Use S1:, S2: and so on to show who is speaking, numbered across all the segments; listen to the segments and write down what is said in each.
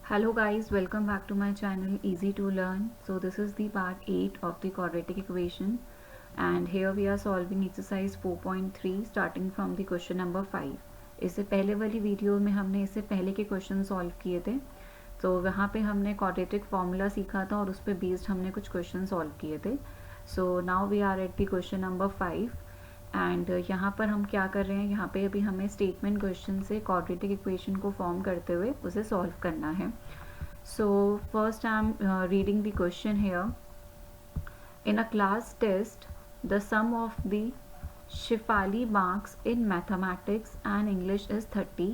S1: Hello guys, welcome back to my channel Easy to Learn. So this is the part 8 of the quadratic equation and here we are solving exercise 4.3 starting from the question number 5. इससे पहले वाली video में हमने इससे पहले के question solve किए थे, तो वहाँ पे हमने क्वाड्रेटिक फॉर्मूला सीखा था और उस पर बेस्ड हमने कुछ क्वेश्चन सॉल्व किए थे. So now we are at the question number 5 and यहाँ पर हम क्या कर रहे हैं, यहाँ पे अभी हमें स्टेटमेंट क्वेश्चन से क्वाड्रेटिक इक्वेशन को फॉर्म करते हुए उसे सॉल्व करना है. So first I am reading the question here. In a class test the sum of the Shefali marks in mathematics and English is 30.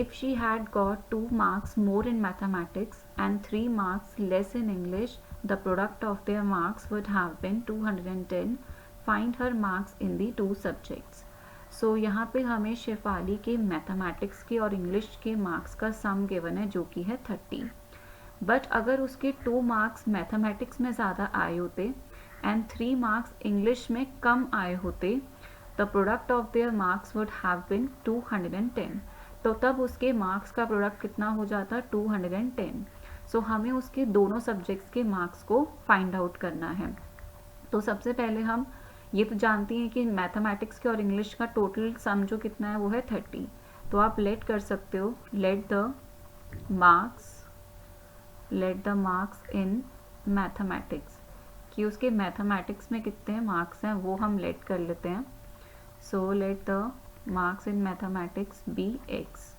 S1: If she had got 2 marks more in mathematics and 3 marks less in English, the product of their marks would have been 210. Find her marks in the 2 subjects. So यहाँ पे हमें शेफाली के mathematics के और English के marks का सम given है जो कि है 30. बट अगर उसके 2 मार्क्स मैथमेटिक्स में ज़्यादा आए होते एंड 3 मार्क्स इंग्लिश में कम आए होते, the product of their marks would have been 210. तो तब उसके मार्क्स का प्रोडक्ट कितना हो जाता 210. सो हमें उसके दोनों सब्जेक्ट्स के मार्क्स को फाइंड आउट करना है. तो सबसे पहले हम ये तो जानते हैं कि मैथमेटिक्स के और इंग्लिश का टोटल सम जो कितना है वो है 30. तो आप लेट कर सकते हो, late the marks in mathematics, कि उसके मैथमेटिक्स में कितने मार्क्स हैं वो हम लेट कर लेते हैं. So let the marks in mathematics be x.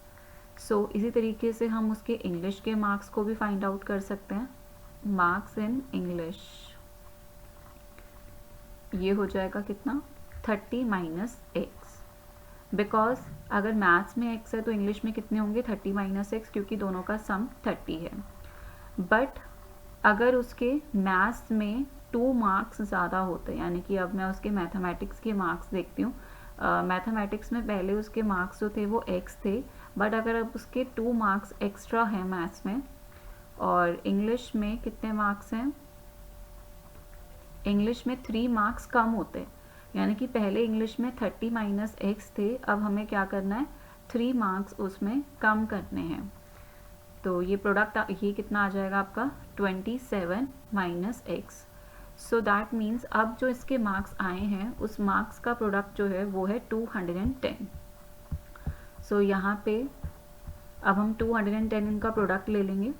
S1: सो इसी तरीके से हम उसके इंग्लिश के मार्क्स को भी फाइंड आउट कर सकते हैं. मार्क्स इन इंग्लिश ये हो जाएगा कितना 30 माइनस एक्स. बिकॉज अगर मैथ्स में एक्स है तो इंग्लिश में कितने होंगे 30 माइनस एक्स, क्योंकि दोनों का सम 30 है. बट अगर उसके मैथ्स में 2 मार्क्स ज़्यादा होते, यानी कि अब मैं उसके मैथमेटिक्स के मार्क्स देखती हूँ. मैथमेटिक्स में पहले उसके मार्क्स जो थे वो एक्स थे, बट अगर अब उसके 2 मार्क्स एक्स्ट्रा हैं मैथ्स में, और इंग्लिश में कितने मार्क्स हैं, इंग्लिश में 3 मार्क्स कम होते, यानी कि पहले इंग्लिश में 30 माइनस एक्स थे, अब हमें क्या करना है 3 मार्क्स उसमें कम करने हैं. तो ये प्रोडक्ट ये कितना आ जाएगा आपका 27 minus x. So that means अब जो इसके मार्क्स आए हैं उस मार्क्स का प्रोडक्ट जो है वो है 210. सो यहाँ पे अब हम 210 इनका प्रोडक्ट ले लेंगे.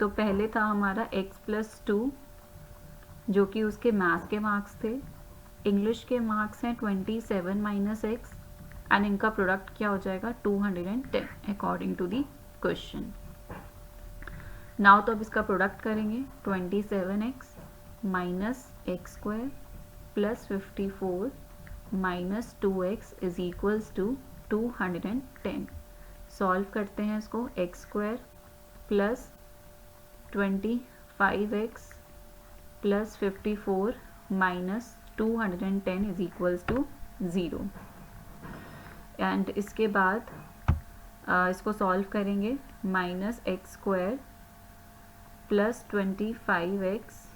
S1: तो पहले था हमारा x प्लस 2 जो कि उसके मैथ्स के मार्क्स थे. इंग्लिश के मार्क्स हैं 27 माइनस एक्स एंड इनका प्रोडक्ट क्या हो जाएगा 210 according to the question. Now तो अब इसका प्रोडक्ट करेंगे 27x minus x square plus 54 minus 2x is equals to 210. Solve करते हैं इसको. X square plus 25x plus 54 minus 210 is equals to 0. And इसके बाद इसको सॉल्व करेंगे. Minus x square plus 25x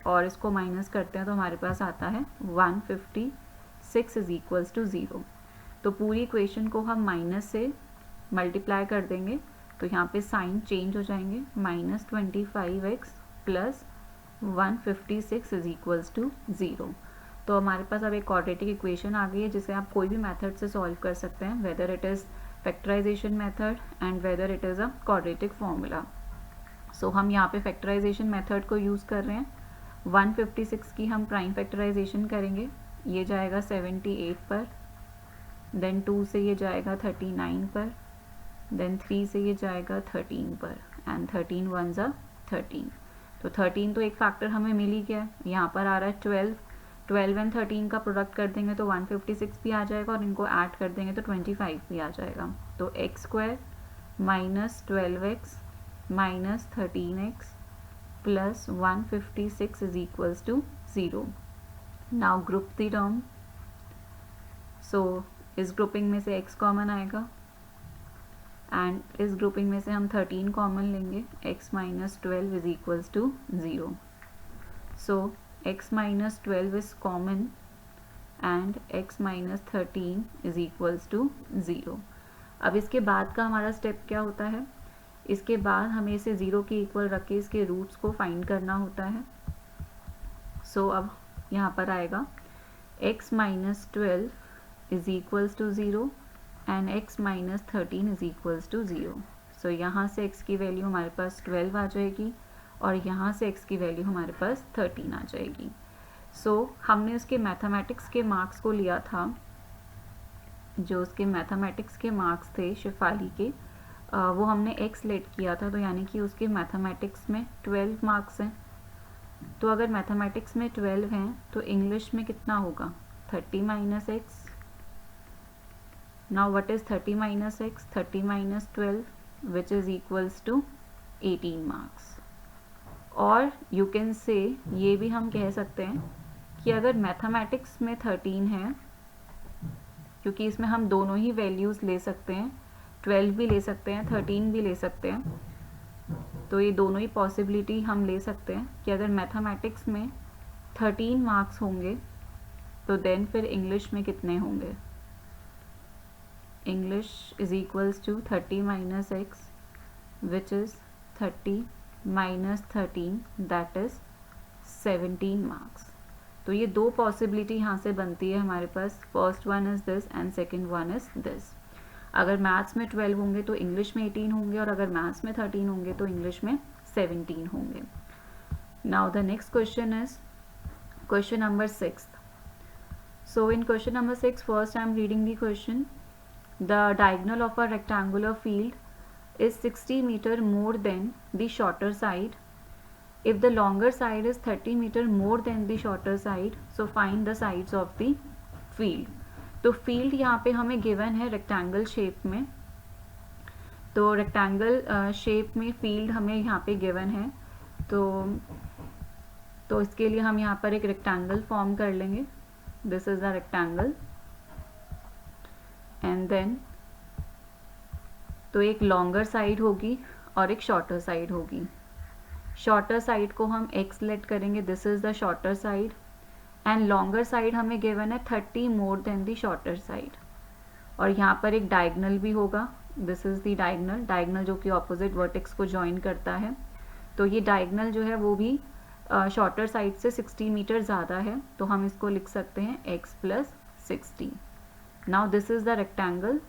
S1: और इसको माइनस करते हैं तो हमारे पास आता है 156 इज इक्वल्स टू 0. तो पूरी इक्वेशन को हम माइनस से मल्टीप्लाई कर देंगे तो यहाँ पे साइन चेंज हो जाएंगे. Minus 25x plus 156 is equals to 0. तो हमारे पास अब एक क्वाड्रेटिक इक्वेशन आ गई है जिसे आप कोई भी मेथड से सॉल्व कर सकते हैं, whether it is factorisation method and whether it is a quadratic formula. So हम यहाँ पे फैक्टराइजेशन मेथड को यूज़ कर रहे हैं. 156 की हम प्राइम फैक्टराइजेशन करेंगे, ये जाएगा 78 पर, देन 2 से ये जाएगा 39 पर, देन 3 से ये जाएगा 13 पर एंड 13 1 ज़ा 13. तो 13 तो एक फैक्टर हमें मिल ही गया. यहाँ पर आ रहा है 12 एंड 13 का प्रोडक्ट कर देंगे तो 156 भी आ जाएगा और इनको ऐड कर देंगे तो 25 भी आ जाएगा. तो x square minus 12x minus 13x plus 156 is equals to 0. Now group the term. So इस ग्रुपिंग में से x कॉमन आएगा एंड इस ग्रुपिंग में से हम 13 कॉमन लेंगे. x minus 12 is equals to 0. So x minus 12 is common and x minus 13 is equals to 0. अब इसके बाद का हमारा स्टेप क्या होता है, इसके बाद हमें इसे 0 के इक्वल रख के इसके रूट्स को फाइंड करना होता है। सो अब यहाँ पर आएगा x minus 12 is equals to 0 and x minus 13 is equals to 0। So यहाँ से x की वैल्यू हमारे पास 12 आ जाएगी और यहाँ से x की वैल्यू हमारे पास 13 आ जाएगी। सो हमने उसके मैथमेटिक्स के मार्क्स को लिया था, जो उसके मैथमेटिक्स के मार्क्स थे शेफाली के, वो हमने x लेट किया था, तो यानी कि उसके मैथमेटिक्स में 12 मार्क्स हैं। तो अगर मैथमेटिक्स में 12 हैं तो इंग्लिश में कितना होगा, 30 minus x. Now what is 30 minus x, 30 minus 12 which is equals to 18 marks. और यू कैन से, ये भी हम कह सकते हैं कि अगर मैथमेटिक्स में 13 है, क्योंकि इसमें हम दोनों ही वैल्यूज़ ले सकते हैं, 12 भी ले सकते हैं, 13 भी ले सकते हैं, तो ये दोनों ही पॉसिबिलिटी हम ले सकते हैं कि अगर मैथमेटिक्स में 13 मार्क्स होंगे तो देन फिर इंग्लिश में कितने होंगे। English is equals to 30 minus x which is 30 minus 13 that is 17 marks. तो ये दो पॉसिबिलिटी यहाँ से बनती है हमारे पास, first one is this and second one is this. अगर मैथ्स में 12 होंगे तो इंग्लिश में 18 होंगे, और अगर मैथ्स में 13 होंगे तो इंग्लिश में 17 होंगे। Now the next question is question number 6। So in question number 6 first I am reading the question. The diagonal of a rectangular field is 60 meter more than the shorter side. If the longer side is 30 meter more than the shorter side, so find the sides of the field. तो field यहाँ पे हमें given है rectangle shape में, तो rectangle shape में field हमें यहाँ पे गिवन है, तो इसके लिए हम यहाँ पर एक रेक्टेंगल फॉर्म कर लेंगे। This is the rectangle and then तो एक लॉन्गर साइड होगी और एक शॉर्टर साइड होगी। शॉर्टर साइड को हम x लेट करेंगे, this is the shorter side, and longer side हमें गिवन है 30 more than the shorter side. और यहाँ पर एक डायगोनल भी होगा, this is the diagonal, diagonal जो कि ऑपोजिट वर्टेक्स को ज्वाइन करता है। तो ये डायगोनल जो है वो भी शॉर्टर साइड से 60 मीटर ज़्यादा है, तो हम इसको लिख सकते हैं x plus 60। Now this is the rectangle,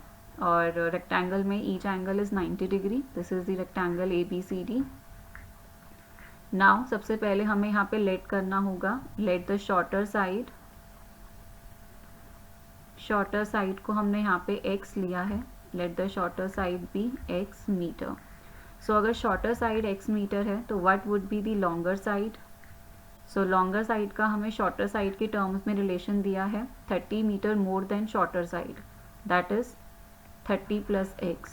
S1: और रेक्टेंगल में each angle is 90 degree. This is the rectangle ABCD। Now सबसे पहले हमें यहाँ पे लेट करना होगा, let the shorter side, shorter side को हमने यहाँ पे x लिया है, let the shorter side be x metre. So अगर शॉर्टर साइड x मीटर है तो what would be the longer side. So longer side का हमें शॉर्टर साइड के टर्म्स में रिलेशन दिया है 30 metre more than shorter side, that is 30 plus x.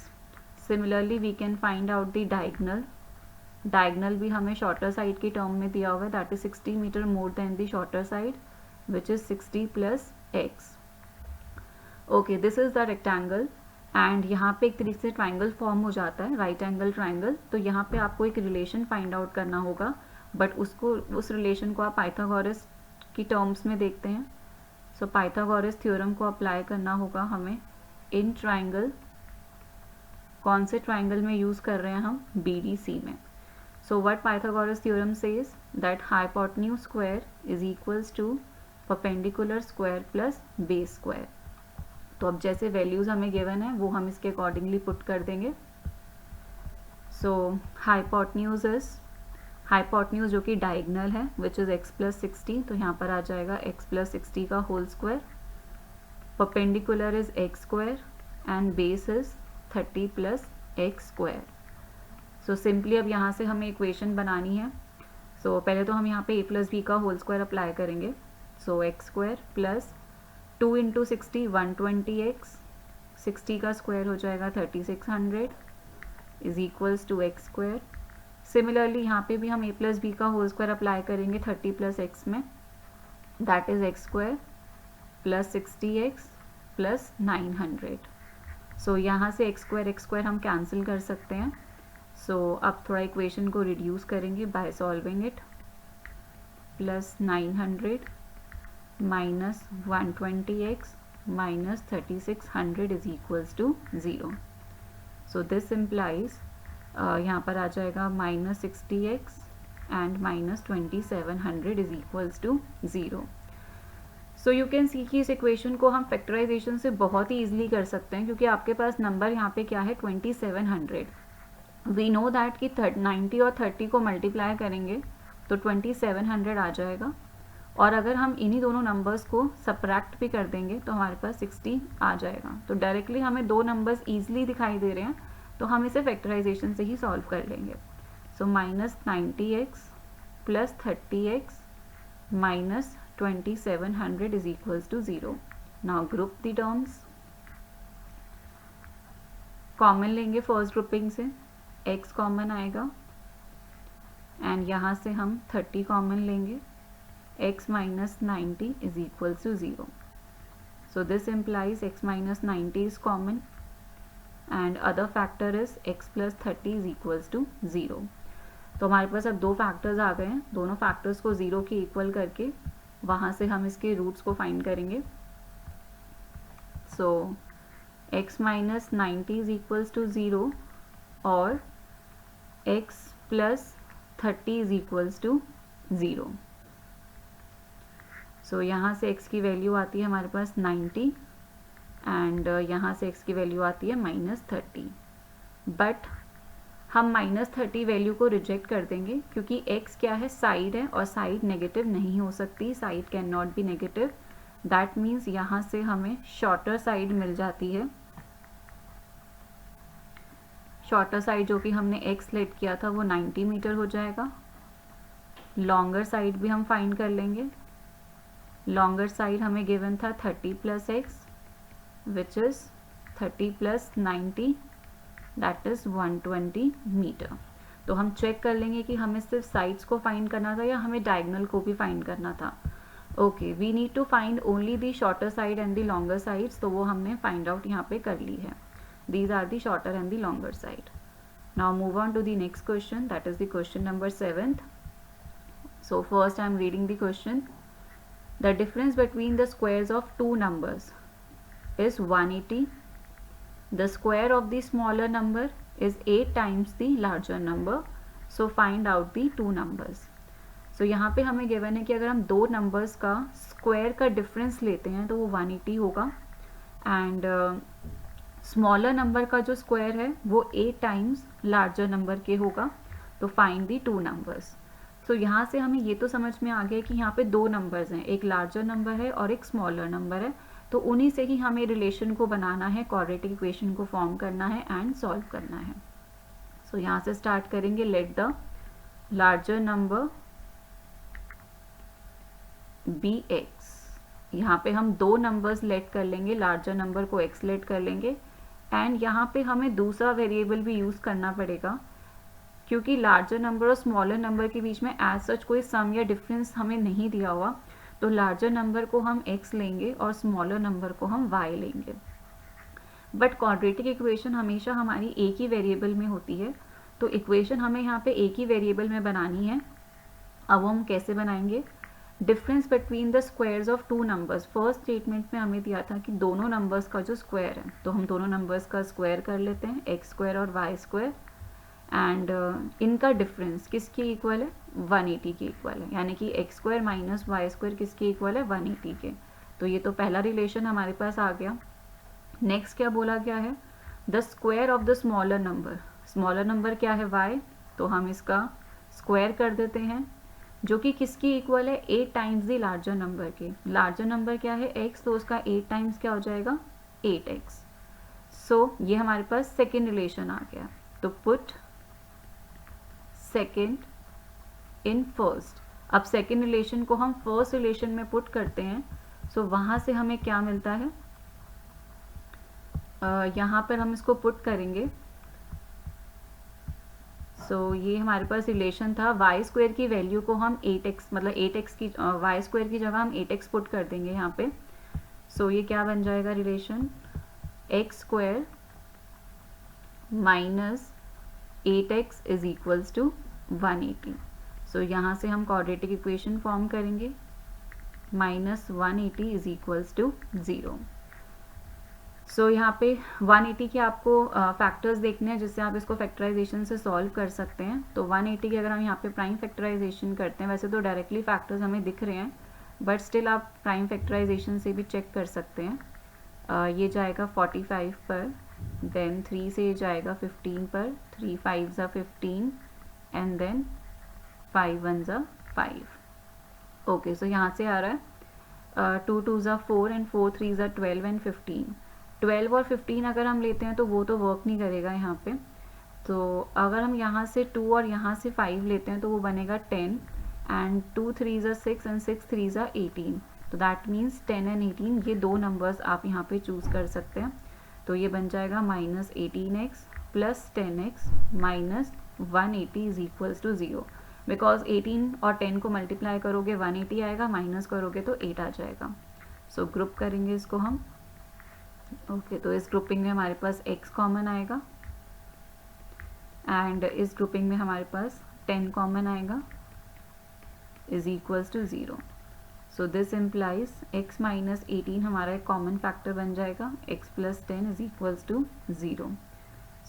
S1: Similarly we can find out the diagonal. Diagonal भी हमें शॉर्टर साइड की term में दिया हुआ है, that is 60 metre more than the shorter side which is 60 plus x. Okay, this is the rectangle and यहाँ पे एक तरीके से ट्राइंगल फॉर्म हो जाता है, राइट एंगल ट्राइंगल। तो यहाँ पे आपको एक रिलेशन फाइंड आउट करना होगा, बट उस रिलेशन को आप पाइथागोरस की टर्म्स में देखते हैं। सो पाइथागोरस थ्योरम को अप्लाई करना होगा हमें इन ट्राइंगल। कौन से ट्राइंगल में यूज कर रहे हैं हम, BDC में। So what Pythagoras theorem says that hypotenuse square is equals to perpendicular square plus base square. तो अब जैसे वैल्यूज हमें गिवन है वो हम इसके अकॉर्डिंगली पुट कर देंगे। सो हाइपोटेन्यूज इज, हाइपोटेन्यूज जो कि डायगोनल है विच इज x प्लस 60, तो यहाँ पर आ जाएगा x प्लस 60 का whole square. perpendicular is x square and base is 30 plus x square. So simply अब यहाँ से हमें इक्वेशन बनानी है। So पहले तो हम यहाँ पे a plus b का होल स्क्वायर अप्लाई करेंगे। So x square plus 2 into 60 120x, 60 का स्क्वायर हो जाएगा 3600 is equals to x square. Similarly यहाँ पे भी हम a प्लस b का होल स्क्वायर अप्लाई करेंगे 30 प्लस x में, that is x square plus 60x plus 900। So यहाँ से x स्क्वायर हम कैंसिल कर सकते हैं। सो अब थोड़ा इक्वेशन को रिड्यूस करेंगे by solving it. Plus 900 minus 120x minus 3600 is equals to 0। So this implies यहाँ पर आ जाएगा -60x and -2700 is equals to 0. So you can see कि इस इक्वेशन को हम फैक्टराइजेशन से बहुत ही ईजिली कर सकते हैं, क्योंकि आपके पास नंबर यहाँ पे क्या है 2700. वी नो दैट कि 90 और 30 को मल्टीप्लाई करेंगे तो 2700 आ जाएगा, और अगर हम इन्हीं दोनों नंबर्स को सब्ट्रैक्ट भी कर देंगे तो हमारे पास 60 आ जाएगा. तो डायरेक्टली हमें दो नंबर्स ईजिली दिखाई दे रहे हैं, तो हम इसे फैक्टराइजेशन से ही सॉल्व कर लेंगे. सो -90x plus 30x minus 2700 is equals to 0. Now group the terms. Common लेंगे फर्स्ट ग्रुपिंग से, x कॉमन आएगा एंड यहाँ से हम 30 कॉमन लेंगे, x minus 90 is equals to 0. So this implies x minus 90 is common and other factor is x plus 30 is equals to 0. तो हमारे पास अब दो फैक्टर्स आ गए हैं. दोनों फैक्टर्स को 0 के इक्वल करके वहाँ से हम इसके रूट्स को फाइंड करेंगे. So x minus 90 is equals to 0 और x plus 30 is equals to 0. So यहाँ से x की वैल्यू आती है हमारे पास 90 एंड यहाँ से x की वैल्यू आती है -30. बट हम -30 वैल्यू को रिजेक्ट कर देंगे, क्योंकि x क्या है, साइड है, और साइड नेगेटिव नहीं हो सकती. Side can not be negative. That means यहाँ से हमें शॉर्टर साइड मिल जाती है. शॉर्टर साइड जो कि हमने x लेट किया था वो 90 मीटर हो जाएगा. लॉन्गर साइड भी हम फाइंड कर लेंगे. लॉन्गर साइड हमें गिवन था 30 plus x which is 30 plus 90 that is 120 metre. तो हम चेक कर लेंगे कि हमें सिर्फ साइड्स को फाइंड करना था या हमें डायगोनल को भी फाइंड करना था. Okay, we need to find only the shorter side and the longer sides. तो वो हमने फाइंड आउट यहाँ पे कर ली है. These are the shorter and the longer side. Now move on to the next question, that is the question number 7th. So first I am reading the question. The difference between the squares of two numbers is 180. The square of the smaller number is 8 times the larger number. So find out the two numbers. So यहाँ पे हमें given है कि अगर हम दो numbers का square का डिफरेंस लेते हैं तो वो 180 होगा, एंड स्मॉलर नंबर का जो स्क्वायर है वो 8 टाइम्स लार्जर नंबर के होगा. तो फाइंड दी टू नंबर्स. सो यहाँ से हमें ये तो समझ में आ गया कि यहाँ पे दो नंबर्स हैं, एक लार्जर नंबर है और एक स्मॉलर नंबर है. तो उन्हीं से ही हमें रिलेशन को बनाना है, क्वाड्रेटिक इक्वेशन को फॉर्म करना है एंड सॉल्व करना है. सो यहाँ से स्टार्ट करेंगे. Let the larger number be x. यहाँ पे हम दो नंबर्स लेट कर लेंगे, लार्जर नंबर को x लेट कर लेंगे, एंड यहाँ पे हमें दूसरा वेरिएबल भी यूज़ करना पड़ेगा, क्योंकि लार्जर नंबर और स्मॉलर नंबर के बीच में एज सच कोई सम या डिफरेंस हमें नहीं दिया हुआ. तो लार्जर नंबर को हम x लेंगे और स्मॉलर नंबर को हम y लेंगे. बट क्वाड्रेटिक इक्वेशन हमेशा हमारी एक ही वेरिएबल में होती है, तो इक्वेशन हमें यहाँ पे एक ही वेरिएबल में बनानी है. अब हम कैसे बनाएंगे? Difference between the squares of two numbers. First statement में हमें दिया था कि दोनों नंबर्स का जो स्क्वायर है, तो हम दोनों नंबर्स का स्क्वायर कर लेते हैं, एक्स स्क्वायर और वाई स्क्वायर, एंड इनका डिफरेंस किसके इक्वल है? 180 के इक्वल है. यानी कि x square minus Y square किसके इक्वल है? 180 के. तो ये तो पहला रिलेशन हमारे पास आ गया. नेक्स्ट क्या बोला गया है? The square of the smaller number. Smaller number क्या है? y. तो हम इसका स्क्वायर कर देते हैं, जो कि किसकी इक्वल है? 8 टाइम्स द लार्जर नंबर के. लार्जर नंबर क्या है? x. तो उसका 8 टाइम्स क्या हो जाएगा? 8x. सो ये हमारे पास सेकेंड रिलेशन आ गया. तो पुट सेकेंड इन फर्स्ट. अब सेकेंड रिलेशन को हम फर्स्ट रिलेशन में पुट करते हैं. सो वहाँ से हमें क्या मिलता है? यहाँ पर हम इसको पुट करेंगे. सो ये हमारे पास रिलेशन था. वाई स्क्वायर की वैल्यू को हम 8x, मतलब 8x की वाई स्क्वायर की जगह हम 8x पुट कर देंगे यहाँ पे. सो ये क्या बन जाएगा relation? X square minus 8x is equals to 180. So यहाँ से हम क्वाड्रेटिक इक्वेशन फॉर्म करेंगे. Minus 180 is equals to 0. So यहाँ पे 180 के आपको फैक्टर्स देखने हैं जिससे आप इसको फैक्टराइजेशन से सॉल्व कर सकते हैं। तो 180 के अगर हम यहाँ पे प्राइम फैक्टराइजेशन करते हैं, वैसे तो डायरेक्टली फैक्टर्स हमें दिख रहे हैं बट स्टिल आप प्राइम फैक्टराइजेशन से भी चेक कर सकते हैं। ये जाएगा 45 पर, देन 3 से ये जाएगा 15 पर, 3 5 ज़ा 15 एंड देन 5 1 ज़ा 5। ओके, सो यहाँ से आ रहा है 2 2 ज़ा 4 एंड 4 3 ज़ा 12 एंड 15। 12 और 15 अगर हम लेते हैं तो वो तो वर्क नहीं करेगा यहाँ पे। तो अगर हम यहाँ से 2 और यहाँ से 5 लेते हैं तो वो बनेगा 10 एंड 2 3 ज़ा 6 एंड 6 3 ज़ा 18। तो दैट मीन्स 10 एंड 18 ये दो नंबर्स आप यहाँ पे चूज़ कर सकते हैं। तो ये बन जाएगा -18x plus 10x minus 180 is equals to 0। Because 18 और 10 को मल्टीप्लाई करोगे 180 आएगा, माइनस करोगे तो 8 आ जाएगा। सो ग्रुप करेंगे इसको हम। ओके, तो इस ग्रुपिंग में हमारे पास x कॉमन आएगा एंड इस ग्रुपिंग में हमारे पास 10 कॉमन आएगा is equals to 0। So this implies x minus 18 हमारा एक कॉमन फैक्टर बन जाएगा, x plus 10 is equals to 0।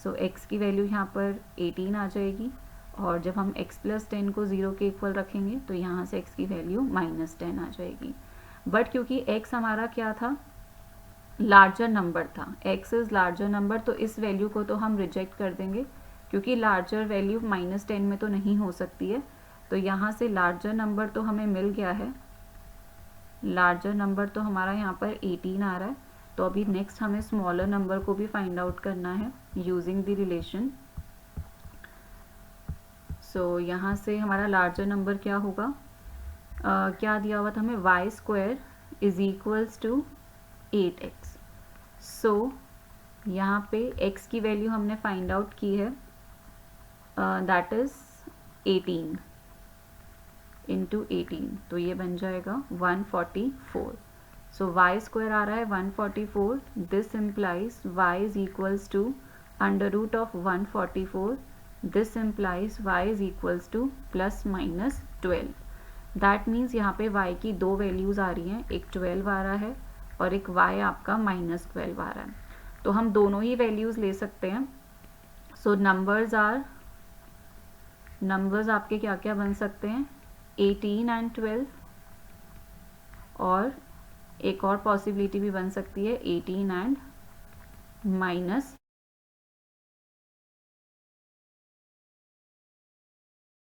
S1: So x की वैल्यू यहाँ पर 18 आ जाएगी और जब हम x प्लस 10 को 0 के इक्वल रखेंगे तो यहाँ से x की वैल्यू -10 आ जाएगी। बट क्योंकि x हमारा क्या था, लार्जर नंबर था, x इज़ लार्जर नंबर, तो इस वैल्यू को तो हम रिजेक्ट कर देंगे क्योंकि लार्जर वैल्यू -10 में तो नहीं हो सकती है। तो यहाँ से लार्जर नंबर तो हमें मिल गया है, लार्जर नंबर तो हमारा यहाँ पर 18 आ रहा है। तो अभी नेक्स्ट हमें स्मॉलर नंबर को भी फाइंड आउट करना है यूजिंग द रिलेशन। सो यहाँ से हमारा लार्जर नंबर क्या होगा, क्या दिया हुआ था हमें, y² is equals to 8x। सो यहाँ पे x की वैल्यू हमने फाइंड आउट की है, दैट इज 18 इंटू 18, तो ये बन जाएगा 144। सो y² आ रहा है 144। This implies y is equals to under root of 144। This implies y is equals to ±12। That means यहाँ पे y की दो वैल्यूज़ आ रही हैं, एक 12 आ रहा है और एक y आपका -12 आ रहा है। तो हम दोनों ही वैल्यूज़ ले सकते हैं। सो नंबर्स आपके क्या क्या बन सकते हैं, 18 एंड 12, और एक और पॉसिबिलिटी भी बन सकती है 18 एंड -12।